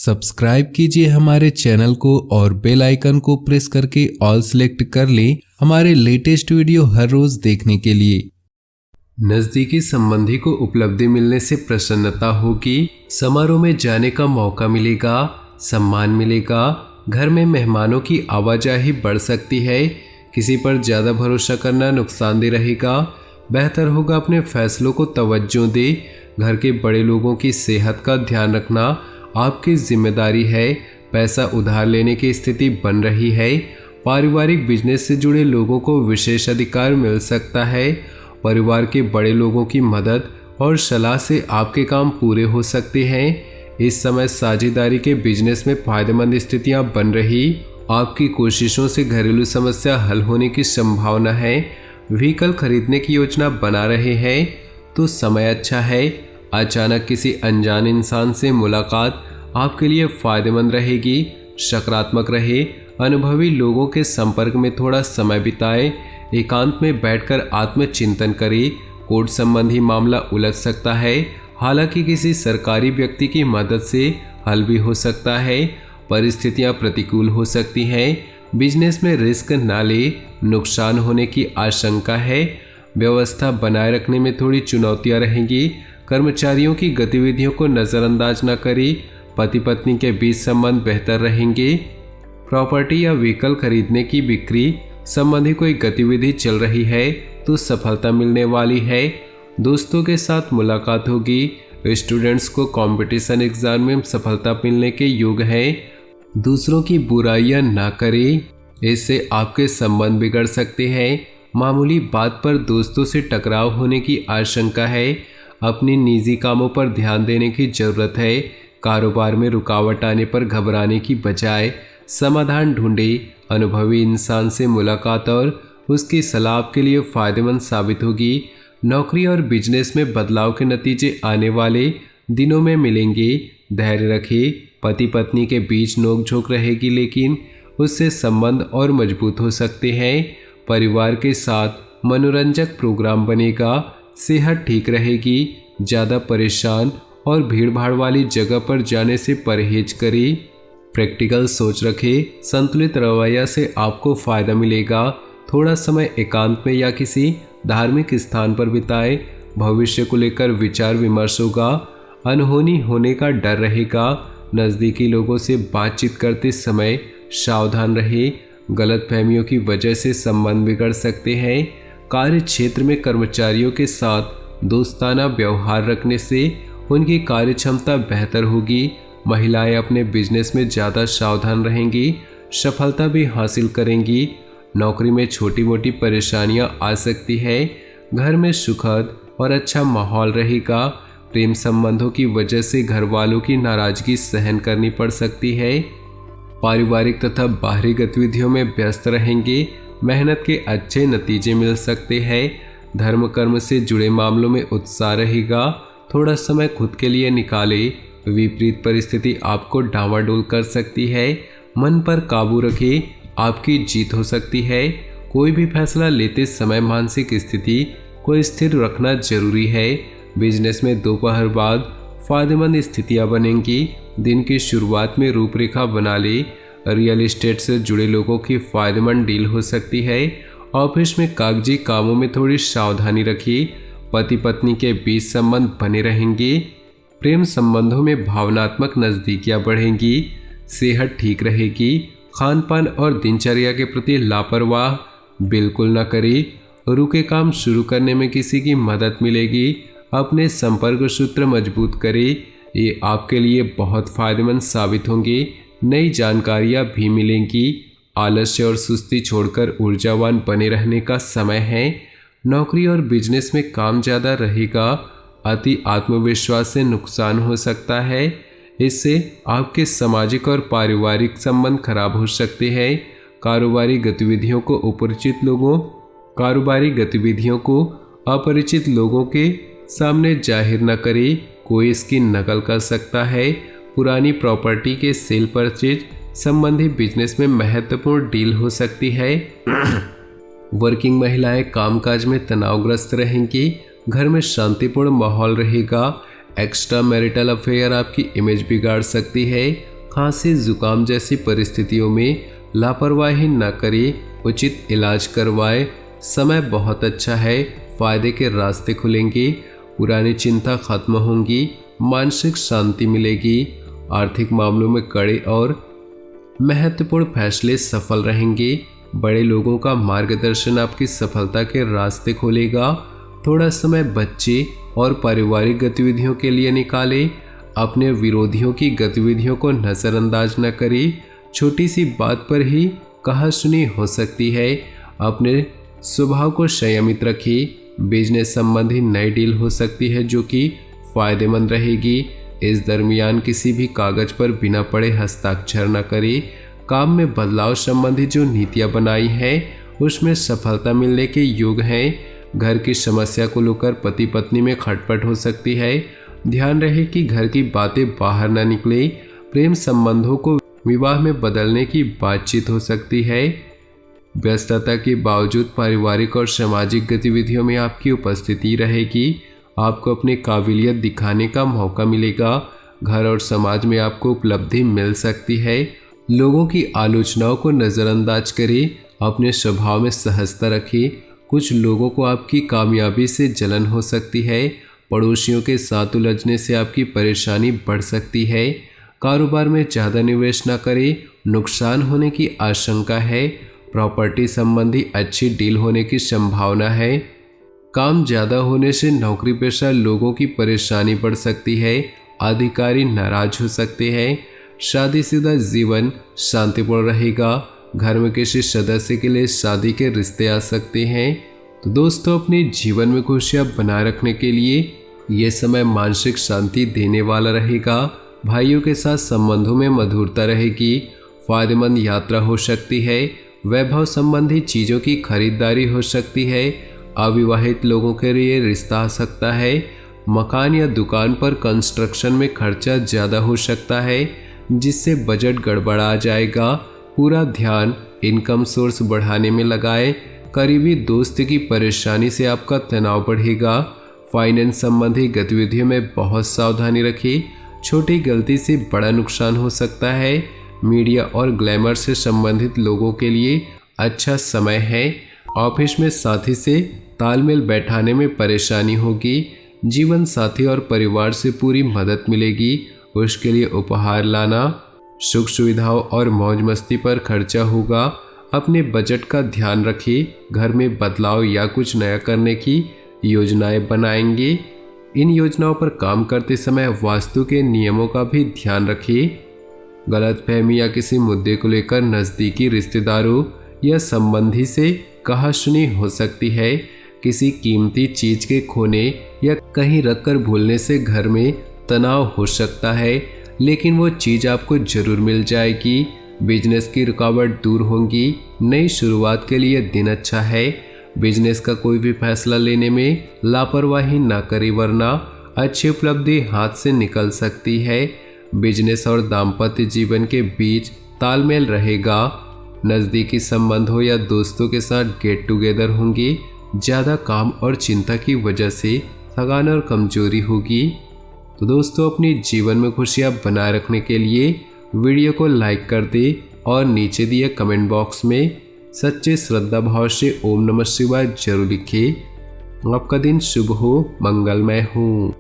Subscribe कीजिए हमारे channel को और बेल आइकन को प्रेस करके ऑल सेलेक्ट कर लें हमारे लेटेस्ट वीडियो हर रोज देखने के लिए। नज़दीकी संबंधी को उपलब्धि मिलने से प्रसन्नता होगी। समारोह में जाने का मौका मिलेगा, सम्मान मिलेगा। घर में मेहमानों की आवाजाही बढ़ सकती है। किसी पर ज़्यादा भरोसा करना नुकसानदेह रहेगा। बेहतर होगा अपने फैसलों को तवज्जो दे। घर के बड़े लोगों की सेहत का ध्यान रखना आपकी जिम्मेदारी है। पैसा उधार लेने की स्थिति बन रही है। पारिवारिक बिजनेस से जुड़े लोगों को विशेष अधिकार मिल सकता है। परिवार के बड़े लोगों की मदद और सलाह से आपके काम पूरे हो सकते हैं। इस समय साझेदारी के बिजनेस में फायदेमंद स्थितियां बन रही। आपकी कोशिशों से घरेलू समस्या हल होने की संभावना है। व्हीकल खरीदने की योजना बना रहे हैं तो समय अच्छा है। अचानक किसी अनजान इंसान से मुलाकात आपके लिए फायदेमंद रहेगी। सकारात्मक रहे। अनुभवी लोगों के संपर्क में थोड़ा समय बिताएं। एकांत में बैठकर आत्मचिंतन करें। कोर्ट संबंधी मामला उलझ सकता है, हालांकि किसी सरकारी व्यक्ति की मदद से हल भी हो सकता है। परिस्थितियां प्रतिकूल हो सकती हैं। बिजनेस में रिस्क न ले, नुकसान होने की आशंका है। व्यवस्था बनाए रखने में थोड़ी चुनौतियां रहेंगी। कर्मचारियों की गतिविधियों को नज़रअंदाज न करें। पति पत्नी के बीच संबंध बेहतर रहेंगे। प्रॉपर्टी या व्हीकल खरीदने की बिक्री संबंधी कोई गतिविधि चल रही है तो सफलता मिलने वाली है। दोस्तों के साथ मुलाकात होगी। स्टूडेंट्स को कंपटीशन एग्जाम में सफलता मिलने के योग है। दूसरों की बुराइयां ना करें, इससे आपके संबंध बिगड़ सकते हैं। मामूली बात पर दोस्तों से टकराव होने की आशंका है। अपनी निजी कामों पर ध्यान देने की जरूरत है। कारोबार में रुकावट आने पर घबराने की बजाय समाधान ढूंढे। अनुभवी इंसान से मुलाकात और उसकी सलाह आपके लिए फायदेमंद साबित होगी। नौकरी और बिजनेस में बदलाव के नतीजे आने वाले दिनों में मिलेंगे। धैर्य रखें। पति पत्नी के बीच नोकझोंक रहेगी, लेकिन उससे संबंध और मजबूत हो सकते हैं। परिवार के साथ मनोरंजक प्रोग्राम बनेगा। सेहत ठीक रहेगी। ज़्यादा परेशान और भीड़भाड़ वाली जगह पर जाने से परहेज करें। प्रैक्टिकल सोच रखें। संतुलित रवैया से आपको फ़ायदा मिलेगा। थोड़ा समय एकांत में या किसी धार्मिक स्थान पर बिताएं। भविष्य को लेकर विचार विमर्श होगा। अनहोनी होने का डर रहेगा। नज़दीकी लोगों से बातचीत करते समय सावधान रहे। गलतफहमियों की वजह से संबंध बिगड़ सकते हैं। कार्य क्षेत्र में कर्मचारियों के साथ दोस्ताना व्यवहार रखने से उनकी कार्य क्षमता बेहतर होगी। महिलाएं अपने बिजनेस में ज़्यादा सावधान रहेंगी। सफलता भी हासिल करेंगी। नौकरी में छोटी मोटी परेशानियां आ सकती है। घर में सुखद और अच्छा माहौल रहेगा। प्रेम संबंधों की वजह से घर वालों की नाराजगी सहन करनी पड़ सकती है। पारिवारिक तथा बाहरी गतिविधियों में व्यस्त रहेंगे। मेहनत के अच्छे नतीजे मिल सकते हैं। धर्म कर्म से जुड़े मामलों में उत्साह रहेगा। थोड़ा समय खुद के लिए निकालें। विपरीत परिस्थिति आपको डांवाडोल कर सकती है। मन पर काबू रखें, आपकी जीत हो सकती है। कोई भी फैसला लेते समय मानसिक स्थिति को स्थिर रखना जरूरी है। बिजनेस में दोपहर बाद फायदेमंद स्थितियां बनेंगी। दिन की शुरुआत में रूपरेखा बना ले। रियल एस्टेट से जुड़े लोगों की फायदेमंद डील हो सकती है। ऑफिस में कागजी कामों में थोड़ी सावधानी रखिए। पति पत्नी के बीच संबंध बने रहेंगे। प्रेम संबंधों में भावनात्मक नज़दीकियां बढ़ेंगी। सेहत ठीक रहेगी। खान पान और दिनचर्या के प्रति लापरवाह बिल्कुल न करें। रुके काम शुरू करने में किसी की मदद मिलेगी। अपने संपर्क सूत्र मजबूत करें, ये आपके लिए बहुत फायदेमंद साबित होंगे। नई जानकारियां भी मिलेंगी। आलस्य और सुस्ती छोड़कर ऊर्जावान बने रहने का समय है। नौकरी और बिजनेस में काम ज़्यादा रहेगा। अति आत्मविश्वास से नुकसान हो सकता है। इससे आपके सामाजिक और पारिवारिक संबंध खराब हो सकते हैं। कारोबारी गतिविधियों को अपरिचित लोगों के सामने जाहिर न करें। कोई इसकी नकल कर सकता है। पुरानी प्रॉपर्टी के सेल परचेज संबंधी बिजनेस में महत्वपूर्ण डील हो सकती है। वर्किंग महिलाएं कामकाज में तनावग्रस्त रहेंगी। घर में शांतिपूर्ण माहौल रहेगा। एक्स्ट्रा मैरिटल अफेयर आपकी इमेज बिगाड़ सकती है। खांसी जुकाम जैसी परिस्थितियों में लापरवाही न करें, उचित इलाज करवाएं। समय बहुत अच्छा है, फायदे के रास्ते खुलेंगे, पुरानी चिंता खत्म होंगी, मानसिक शांति मिलेगी। आर्थिक मामलों में कड़े और महत्वपूर्ण फैसले सफल रहेंगे। बड़े लोगों का मार्गदर्शन आपकी सफलता के रास्ते खोलेगा। थोड़ा समय बच्चे और पारिवारिक गतिविधियों के लिए निकालें। अपने विरोधियों की गतिविधियों को नज़रअंदाज न करें। छोटी सी बात पर ही कहासुनी हो सकती है। अपने स्वभाव को संयमित रखिए। बिजनेस संबंधी नई डील हो सकती है जो कि फायदेमंद रहेगी। इस दरमियान किसी भी कागज पर बिना पढ़े हस्ताक्षर न करें। काम में बदलाव संबंधी जो नीतियां बनाई हैं उसमें सफलता मिलने के योग हैं। घर की समस्या को लेकर पति पत्नी में खटपट हो सकती है। ध्यान रहे कि घर की बातें बाहर न निकले। प्रेम संबंधों को विवाह में बदलने की बातचीत हो सकती है। व्यस्तता के बावजूद पारिवारिक और सामाजिक गतिविधियों में आपकी उपस्थिति रहेगी। आपको अपनी काबिलियत दिखाने का मौका मिलेगा। घर और समाज में आपको उपलब्धि मिल सकती है। लोगों की आलोचनाओं को नज़रअंदाज करें। अपने स्वभाव में सहजता रखें। कुछ लोगों को आपकी कामयाबी से जलन हो सकती है। पड़ोसियों के साथ उलझने से आपकी परेशानी बढ़ सकती है। कारोबार में ज़्यादा निवेश न करें, नुकसान होने की आशंका है। प्रॉपर्टी संबंधी अच्छी डील होने की संभावना है। काम ज़्यादा होने से नौकरी पेशा लोगों की परेशानी बढ़ सकती है। अधिकारी नाराज हो सकते हैं। शादीशुदा जीवन शांतिपूर्ण रहेगा। घर में किसी सदस्य के लिए शादी के रिश्ते आ सकते हैं। तो दोस्तों, अपने जीवन में खुशियां बनाए रखने के लिए ये समय मानसिक शांति देने वाला रहेगा। भाइयों के साथ संबंधों में मधुरता रहेगी। फायदेमंद यात्रा हो सकती है। वैभव संबंधी चीज़ों की खरीदारी हो सकती है। अविवाहित लोगों के लिए रिश्ता आ सकता है। मकान या दुकान पर कंस्ट्रक्शन में खर्चा ज़्यादा हो सकता है जिससे बजट गड़बड़ा जाएगा। पूरा ध्यान इनकम सोर्स बढ़ाने में लगाएं। करीबी दोस्त की परेशानी से आपका तनाव बढ़ेगा। फाइनेंस संबंधी गतिविधियों में बहुत सावधानी रखें। छोटी गलती से बड़ा नुकसान हो सकता है। मीडिया और ग्लैमर से संबंधित लोगों के लिए अच्छा समय है। ऑफिस में साथी से तालमेल बैठाने में परेशानी होगी। जीवन साथी और परिवार से पूरी मदद मिलेगी। उसके लिए उपहार लाना। सुख सुविधाओं और मौज मस्ती पर खर्चा होगा। अपने बजट का ध्यान रखें। घर में बदलाव या कुछ नया करने की योजनाएं बनाएंगे। इन योजनाओं पर काम करते समय वास्तु के नियमों का भी ध्यान रखें। गलतफहमी या किसी मुद्दे को लेकर नज़दीकी रिश्तेदारों या संबंधी से कहासुनी हो सकती है। किसी कीमती चीज के खोने या कहीं रखकर भूलने से घर में तनाव हो सकता है, लेकिन वो चीज़ आपको जरूर मिल जाएगी। बिजनेस की रुकावट दूर होंगी। नई शुरुआत के लिए दिन अच्छा है। बिजनेस का कोई भी फैसला लेने में लापरवाही ना करें वरना अच्छी उपलब्धि हाथ से निकल सकती है। बिजनेस और दाम्पत्य जीवन के बीच तालमेल रहेगा। नज़दीकी संबंधों या दोस्तों के साथ गेट टुगेदर होंगी। ज़्यादा काम और चिंता की वजह से थकान और कमजोरी होगी। तो दोस्तों, अपनी जीवन में खुशियाँ बनाए रखने के लिए वीडियो को लाइक कर दें और नीचे दिए कमेंट बॉक्स में सच्चे श्रद्धा भाव से ओम नमः शिवाय जरूर लिखें। आपका दिन शुभ हो, मंगलमय हो।